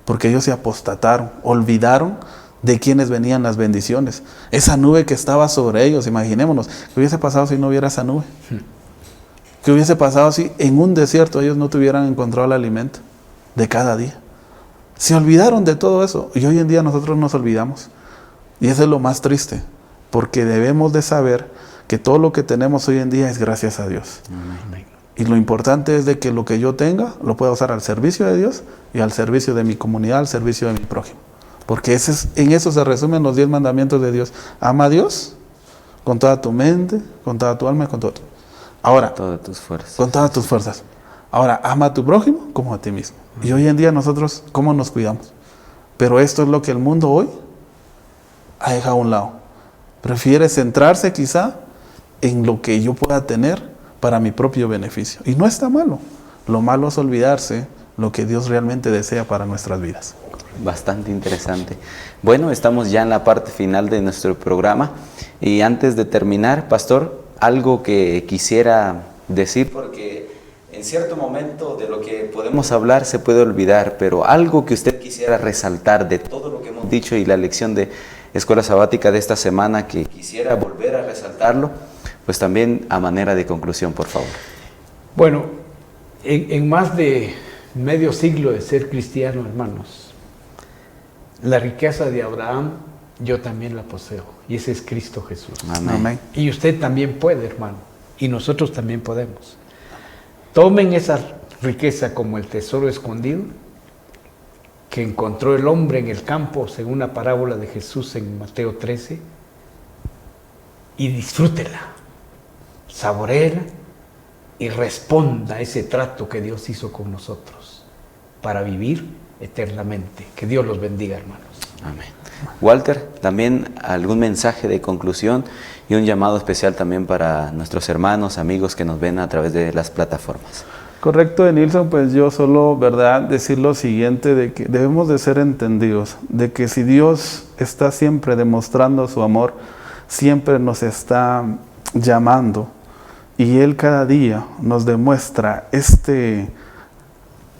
porque ellos se apostataron, olvidaron de quienes venían las bendiciones. Esa nube que estaba sobre ellos, imaginémonos, ¿qué hubiese pasado si no hubiera esa nube? ¿Qué hubiese pasado si en un desierto ellos no tuvieran encontrado el alimento de cada día? Se olvidaron de todo eso y hoy en día nosotros nos olvidamos. Y eso es lo más triste, porque debemos de saber que todo lo que tenemos hoy en día es gracias a Dios. Amén. Y lo importante es de que lo que yo tenga lo pueda usar al servicio de Dios y al servicio de mi comunidad, al servicio de mi prójimo. Porque en eso se resumen los 10 mandamientos de Dios. Ama a Dios con toda tu mente, con toda tu alma y con todo. Ahora, con todas tus fuerzas. Con todas tus fuerzas. Ahora, ama a tu prójimo como a ti mismo. Y hoy en día nosotros, ¿cómo nos cuidamos? Pero esto es lo que el mundo hoy ha dejado a un lado. Prefiere centrarse quizá en lo que yo pueda tener para mi propio beneficio. Y no está malo. Lo malo es olvidarse lo que Dios realmente desea para nuestras vidas. Bastante interesante. Bueno, estamos ya en la parte final de nuestro programa y antes de terminar, pastor, algo que quisiera decir, porque en cierto momento de lo que podemos hablar se puede olvidar, pero algo que usted quisiera resaltar de todo lo que hemos dicho y la lección de Escuela Sabática de esta semana, que quisiera volver a resaltarlo, pues también a manera de conclusión, por favor. Bueno, en más de medio siglo de ser cristiano, hermanos, la riqueza de Abraham yo también la poseo, y ese es Cristo Jesús. Amén. Y usted también puede, hermano, y nosotros también podemos. Tomen esa riqueza como el tesoro escondido que encontró el hombre en el campo, según la parábola de Jesús en Mateo 13, y disfrútela, saboréela y responda a ese trato que Dios hizo con nosotros para vivir eternamente. Que Dios los bendiga, hermanos. Amén. Walter, también algún mensaje de conclusión y un llamado especial también para nuestros hermanos, amigos que nos ven a través de las plataformas. Correcto, Nilson, pues yo solo, ¿verdad?, decir lo siguiente, de que debemos de ser entendidos, de que si Dios está siempre demostrando su amor, siempre nos está llamando, y Él cada día nos demuestra este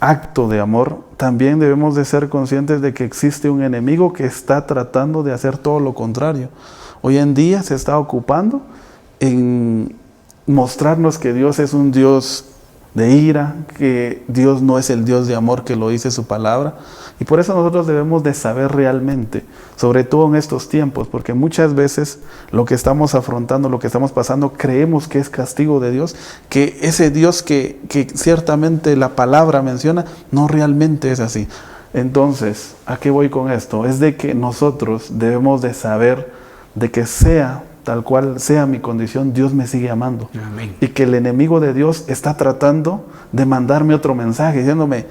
acto de amor, también debemos de ser conscientes de que existe un enemigo que está tratando de hacer todo lo contrario. Hoy en día se está ocupando en mostrarnos que Dios es un Dios de ira, que Dios no es el Dios de amor que lo dice su palabra, y por eso nosotros debemos de saber realmente, sobre todo en estos tiempos, porque muchas veces lo que estamos afrontando, lo que estamos pasando, creemos que es castigo de Dios, que ese Dios que ciertamente la palabra menciona, no realmente es así. Entonces, ¿a qué voy con esto? Es de que nosotros debemos de saber de que sea tal cual sea mi condición, Dios me sigue amando. Amén. Y que el enemigo de Dios está tratando de mandarme otro mensaje, diciéndome,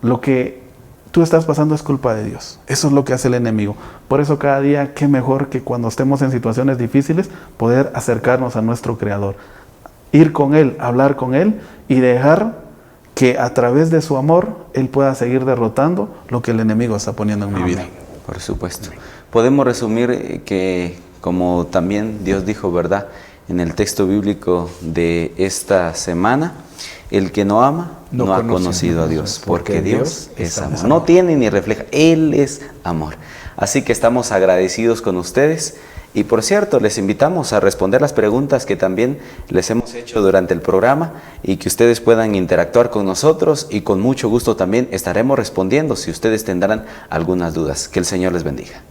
lo que tú estás pasando es culpa de Dios. Eso es lo que hace el enemigo. Por eso cada día, qué mejor que cuando estemos en situaciones difíciles, poder acercarnos a nuestro Creador. Ir con Él, hablar con Él y dejar que a través de su amor, Él pueda seguir derrotando lo que el enemigo está poniendo en mi vida. Por supuesto. Podemos resumir que, como también Dios dijo, ¿verdad?, en el texto bíblico de esta semana, el que no ama no ha conocido a Dios, porque Dios es amor. No tiene ni refleja, Él es amor. Así que estamos agradecidos con ustedes. Y por cierto, les invitamos a responder las preguntas que también les hemos hecho durante el programa y que ustedes puedan interactuar con nosotros, y con mucho gusto también estaremos respondiendo si ustedes tendrán algunas dudas. Que el Señor les bendiga.